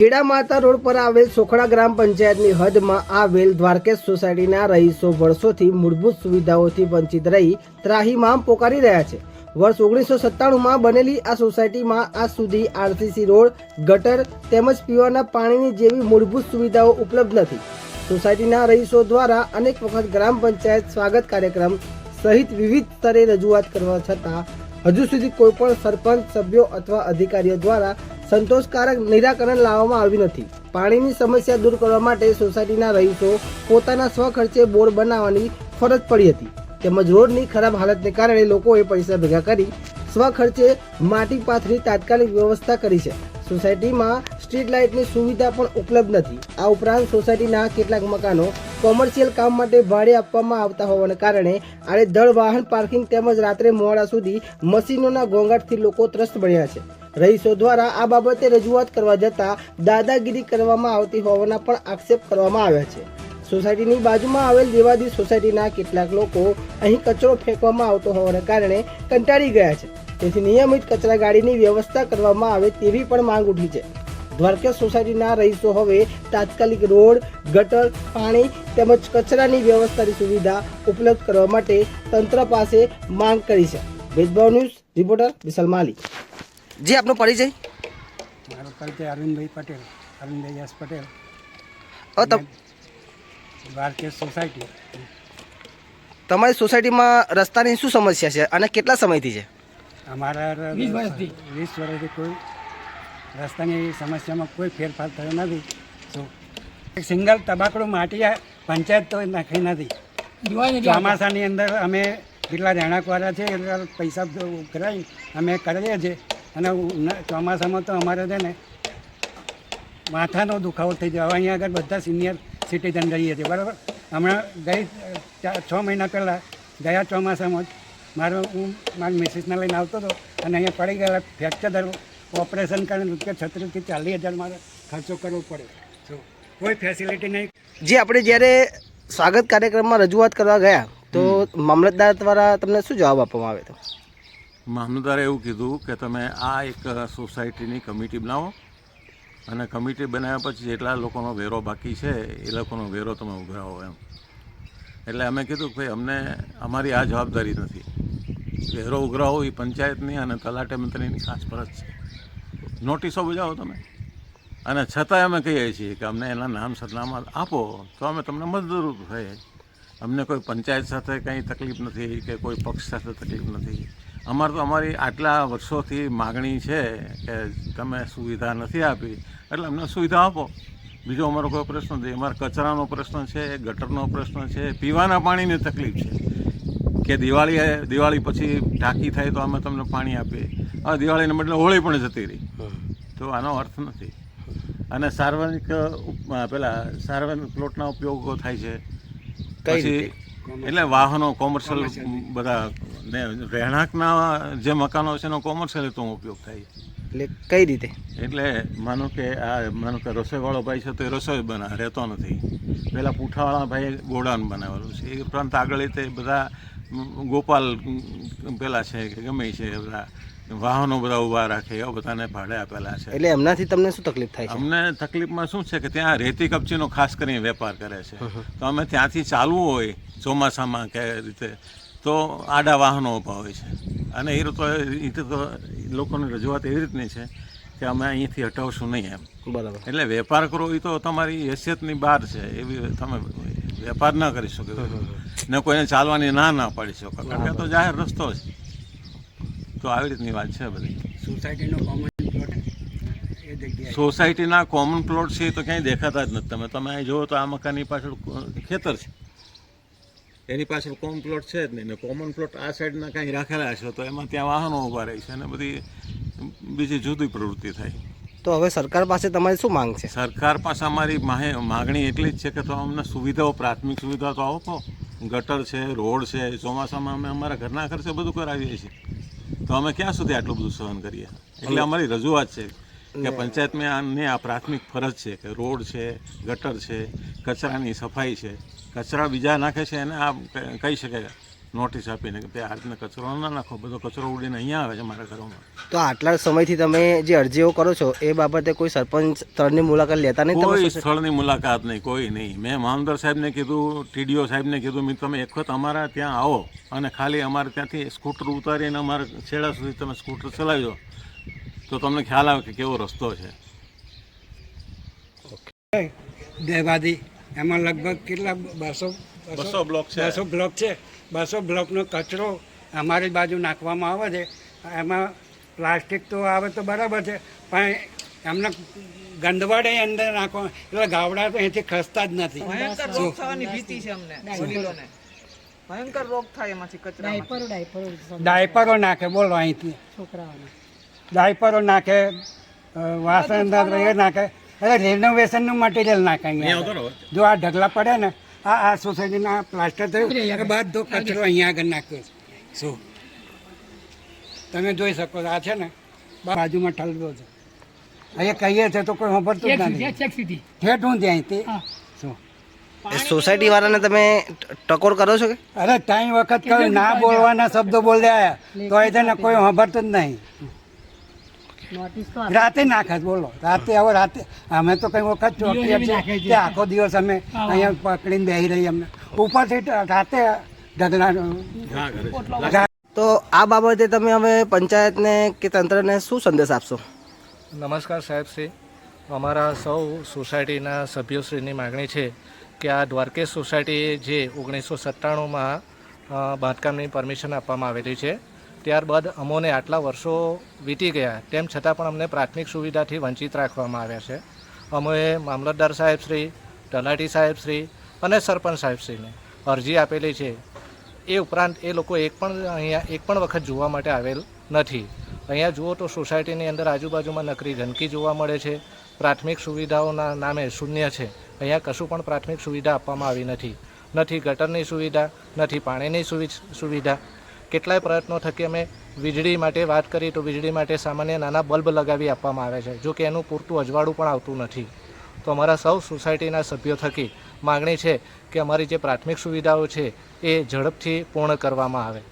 ખેડા માતા રોડ પર આવેલ સોખડા ગ્રામ પંચાયતની હદમાં આવેલ દ્વારકેશ સોસાયટીના રહીશો વર્ષોથી મૂળભૂત સુવિધાઓથી વંચિત રહી ત્રાહિમામ પોકારી રહ્યા છે। વર્ષ 1997માં બનેલી આ સોસાયટીમાં આજ સુધી આરસીસી રોડ, ગટર તેમજ પીવાના પાણીની જેવી મૂળભૂત સુવિધાઓ ઉપલબ્ધ નથી। સોસાયટીના રહીશો દ્વારા અનેક વખત ગ્રામ પંચાયત સ્વાગત કાર્યક્રમ સહિત વિવિધ સ્તરે રજૂઆત કરવા છતાં હજુ સુધી કોઈ પણ સરપંચ, સભ્યો અથવા અધિકારીઓ દ્વારા સંતોષકારક નિરાકરણ લાવવામાં આવ્યું નથી। પાણીની સમસ્યા દૂર કરવા માટે સોસાયટીના રહીશો પોતાના સ્વખર્ચે બોર બનાવવાની ફરજ પડી હતી તેમજ રોડની ખરાબ હાલતને કારણે લોકોએ પૈસા ભેગા કરી સ્વખર્ચે માટી પાથરી તાત્કાલિક વ્યવસ્થા કરી છે। સોસાયટીમાં સ્ટ્રીટ લાઇટની સુવિધા પણ ઉપલબ્ધ નથી। આ ઉપરાંત સોસાયટીના કેટલાક મકાનો કોમર્શિયલ કામ માટે ભાડે આપવામાં આવતા હોવાને કારણે આડેધડ વાહન પાર્કિંગ તેમજ રાત્રે મોડા સુધી મશીનોના ઘોંઘાટથી લોકો ત્રસ્ત બન્યા છે। રહીશો દ્વારા આ બાબતે રજૂઆત કરવા જતાં દાદાગીરી કરવામાં આવતી હોવાના પણ આક્ષેપ કરવામાં આવ્યા છે। સોસાયટીની બાજુમાં આવેલ દેવાદી સોસાયટીના કેટલાક લોકો અહીં કચરો ફેંકવામાં આવતો હોવાને કારણે કંટાળી ગયા છે, તેથી નિયમિત કચરા ગાડીની વ્યવસ્થા કરવામાં આવે તેવી પણ માંગ ઉઠી છે। દ્વારકેશ સોસાયટીના રહીશો હવે તાત્કાલિક રોડ, ગટર, પાણી તેમજ કચરાની વ્યવસ્થાની સુવિધા ઉપલબ્ધ કરવા માટે તંત્ર પાસે માંગ કરી છે। ભેદભાવ ન્યૂઝ રિપોર્ટર વિશાલ માલી। જી, આપનો પરિચય? મારો પરિચય અરવિંદભાઈ પટેલ, અરવિંદભાઈ એસ પટેલ, દ્વારકેશ સોસાયટી। તમારી સોસાયટીમાં રસ્તાની શું સમસ્યા છે અને કેટલા સમયથી છે? અમારા 20 વર્ષથી કોઈ રસ્તાની સમસ્યામાં કોઈ ફેરફાર થયો નથી। એક સિંગલ તબાકડું માટી પંચાયત તો નાખી નથી। ચોમાસાની અંદર અમે જેટલા રહેણાંકવાળા છે એટલા પૈસા કરાવી અમે કરીએ છીએ અને ચોમાસામાં તો અમારે છે ને માથાનો દુખાવો થઈ જાય। અહીંયા આગળ બધા સિનિયર સિટીઝન રહીએ છીએ, બરાબર। હમણાં ગઈ 6 મહિના પહેલાં ગયા ચોમાસામાં જ હું મારી મિસિસને લઈને આવતો હતો અને અહીંયા પડી ગયેલા ફ્રેક્ચર ઓપરેશન કરીને ₹36,000 થી ₹40,000 મારે ખર્ચો કરવો પડે। કોઈ ફેસિલિટી નહીં। જે આપણે જ્યારે સ્વાગત કાર્યક્રમમાં રજૂઆત કરવા ગયા તો મામલતદાર દ્વારા તમને શું જવાબ આપવામાં આવ્યો હતો? મામલતદારે એવું કીધું કે તમે આ એક સોસાયટીની કમિટી બનાવો અને કમિટી બનાવ્યા પછી જેટલા લોકોનો વેરો બાકી છે એ લોકોનો વેરો તમે ઉઘરાવો એમ। એટલે અમે કીધું કે ભાઈ અમને અમારી આ જવાબદારી નથી, વેરો ઉઘરાવો એ પંચાયતની અને તલાટી મંત્રીની ખાસ ફરજ છે। નોટિસો બજાવો તમે, અને છતાંય અમે કહીએ છીએ કે અમને એના નામ સરનામા આપો તો અમે તમને મદદરૂપ થઈએ। અમને કોઈ પંચાયત સાથે કંઈ તકલીફ નથી કે કોઈ પક્ષ સાથે તકલીફ નથી। અમારે તો અમારી આટલા વર્ષોથી માગણી છે કે તમે સુવિધા નથી આપી એટલે અમને સુવિધા આપો। બીજો અમારો કોઈ પ્રશ્ન નથી। અમારે કચરાનો પ્રશ્ન છે, ગટરનો પ્રશ્ન છે, પીવાના પાણીની તકલીફ છે કે દિવાળી પછી ટાંકી થાય તો અમે તમને પાણી આપીએ। હવે દિવાળીને બદલે હોળી પણ જતી રહી, તો આનો અર્થ નથી। અને સાર્વજનિક પ્લોટના ઉપયોગો થાય છે પછી એટલે વાહનો કોમર્શિયલ બધા ને રહેણાંકના જે મકાનો છે એનો કોમર્શિયલ હેતુમાં ઉપયોગ થાય છે। એટલે કઈ રીતે? એટલે માનો કે રસોઈવાળો ભાઈ છે તો એ રસોઈ રહેતો નથી, પહેલાં પૂઠાવાળા ભાઈ ગોડાઉન બનાવેલું છે, એ ઉપરાંત આગળ તે બધા ગોપાલ પેલા છે કે ગમે છે બધા વાહનો બધા ઊભા રાખે એવા બધાને ભાડે આપેલા છે। એટલે એમનાથી તમને શું તકલીફ થાય છે? અમને તકલીફમાં શું છે કે ત્યાં રેતી કપચીનો ખાસ કરીને વેપાર કરે છે, તો અમે ત્યાંથી ચાલવું હોય ચોમાસામાં કે રીતે તો આડા વાહનો ઊભા હોય છે। અને એ તો લોકોની રજૂઆત એવી રીતની છે કે અમે અહીંથી હટાવશું નહીં એમ, બરાબર। એટલે વેપાર કરો એ તો તમારી હેસિયતની બહાર છે, એવી તમે વેપાર ના કરી શકો ને કોઈને ચાલવાની ના પાડી શકો, કારણ કે તો જાહેર રસ્તો છે। તો આવી રીતની વાત છે બધી। સોસાયટીના કોમન પ્લોટ છે તો ક્યાંય દેખાતા જ નથી। તમે અહીં જુઓ તો આ મકાનની પાછળ ખેતર છે, એની પાછળ કોમન પ્લોટ છે જ નહીં, ને કોમન પ્લોટ આ સાઈડના કાંઈ રાખેલા છે તો એમાં ત્યાં વાહનો ઊભા રહે છે અને બધી બીજી જુદી પ્રવૃત્તિ થાય। તો હવે સરકાર પાસે તમારી શું માંગ છે? સરકાર પાસે અમારી માગણી એટલી જ છે કે તો અમને સુવિધાઓ, પ્રાથમિક સુવિધાઓ તો આપો। ગટર છે, રોડ છે, ચોમાસામાં અમે અમારા ઘરના ખર્ચે બધું કરાવીએ છીએ, તો અમે ક્યાં સુધી આટલું બધું સહન કરીએ? એટલે અમારી રજૂઆત છે કે પંચાયતની આ પ્રાથમિક ફરજ છે કે રોડ છે, ગટર છે, કચરાની સફાઈ છે। કચરા બીજા નાખે છે એને આ કહી શકે નોટિસ આપીને કે ભાઈ આ રીતના કચરો ના નાખો, બધો કચરો ઉડીને અહીંયા આવે છે મારા ઘરોમાં. તો આટલા સમયથી તમે જે અરજીઓ કરો છો એ બાબતે કોઈ સરપંચ સ્થળની મુલાકાત લેતા નહીં? કોઈ તમે સ્થળની મુલાકાત નહીં, કોઈ નહીં. મેં મામલતદાર સાહેબને કીધું, TDO સાહેબને કીધું, મેં તમે એક વખત અમારા ત્યાં આવો અને ખાલી અમારે ત્યાંથી સ્કૂટર ઉતારીને અમારા છેડા સુધી તમે સ્કૂટર ચલાવજો તો તમને ખ્યાલ આવે કે કેવો રસ્તો છે. દેવાદી એમાં લગભગ કેટલા 200 બ્લોક છે. 200 બ્લોક છે. 200 બ્લોકનો કચરો અમારી બાજુ નાખવામાં આવે છે. એમાં પ્લાસ્ટિક તો આવે તો બરાબર છે, પણ એમને ગંદવાડે અંદર નાખવા એટલે ગાવડા તો અહીંથી ખસતા જ નથી. ભયંકર રોગ થવાની ભીતિ છે અમને વડીલોને. ભયંકર રોગ થાય એમાંથી કચરામાંથી. ડાયપરો નાખે, બોલો, અહીંથી ડાયપરો નાખે, વાસણ એ નાખે, એટલે રિનોવેશનનું મટીરિયલ નાખે અહીંયા. જો આ ઢગલા પડે ને, આ સોસાયટીના પ્લાસ્ટર થયું કે બધો કચરો અહીંયા આગળ નાખ્યો છે. શું તમે જોઈ શકો છો, આ છે ને બાજુમાં ઠલવો છે, અહીંયા કહીએ છે તો કોઈ સાંભળતું જ નથી. ઠેઠ હું ત્યાંથી શું સોસાયટી વાળાને તમે ટકોર કરો છો કે? અરે 3 વખત કહ્યું, ના બોલવાના શબ્દો બોલ્યા તો એ છે ને કોઈ સાંભળતું જ નહીં. રાતે નાખે, બોલો, રાતે હવે રાતે અમે તો કઈ વખત ચોકીએ છે કે આખો દિવસ અમે અહીંયા પકડીને બેસી રહી, અમને ઉપરથી રાતે ઢગલા. તો આ બાબતે તમે હવે પંચાયતને કે તંત્રને શું સંદેશ આપશો? નમસ્કાર સાહેબશ્રી, અમારા સૌ સોસાયટીના સભ્યોશ્રીની માગણી છે કે આ દ્વારકેશ સોસાયટી જે 1997માં બાંધકામની પરમિશન આપવામાં આવેલી છે, ત્યારબાદ અમોને આટલા વર્ષો વીતી ગયા તેમ છતાં પણ અમને પ્રાથમિક સુવિધાથી વંચિત રાખવામાં આવ્યા છે. અમોએ મામલતદાર સાહેબશ્રી, તલાટી સાહેબશ્રી અને સરપંચ સાહેબશ્રીને અરજી આપેલી છે. એ ઉપરાંત એ લોકો એક પણ વખત જોવા માટે આવેલ નથી. અહીંયા જુઓ તો સોસાયટીની અંદર આજુબાજુમાં નકરી ગંદકી જોવા મળે છે. પ્રાથમિક સુવિધાઓના નામે શૂન્ય છે. અહીંયા કશું પણ પ્રાથમિક સુવિધા આપવામાં આવી નથી. નથી ગટરની સુવિધા, નથી પાણીની સુવિધા. કેટલાય પ્રયત્નો થકી અમે વીજળી માટે વાત કરી તો વીજળી માટે સામાન્ય નાના બલ્બ લગાવી આપવામાં આવે છે, જો કે એનું પૂરતું અજવાળું પણ આવતું નથી. તો અમારા સૌ સોસાયટીના સભ્યો થકી માગણી છે કે અમારી જે પ્રાથમિક સુવિધાઓ છે એ ઝડપથી પૂર્ણ કરવામાં આવે.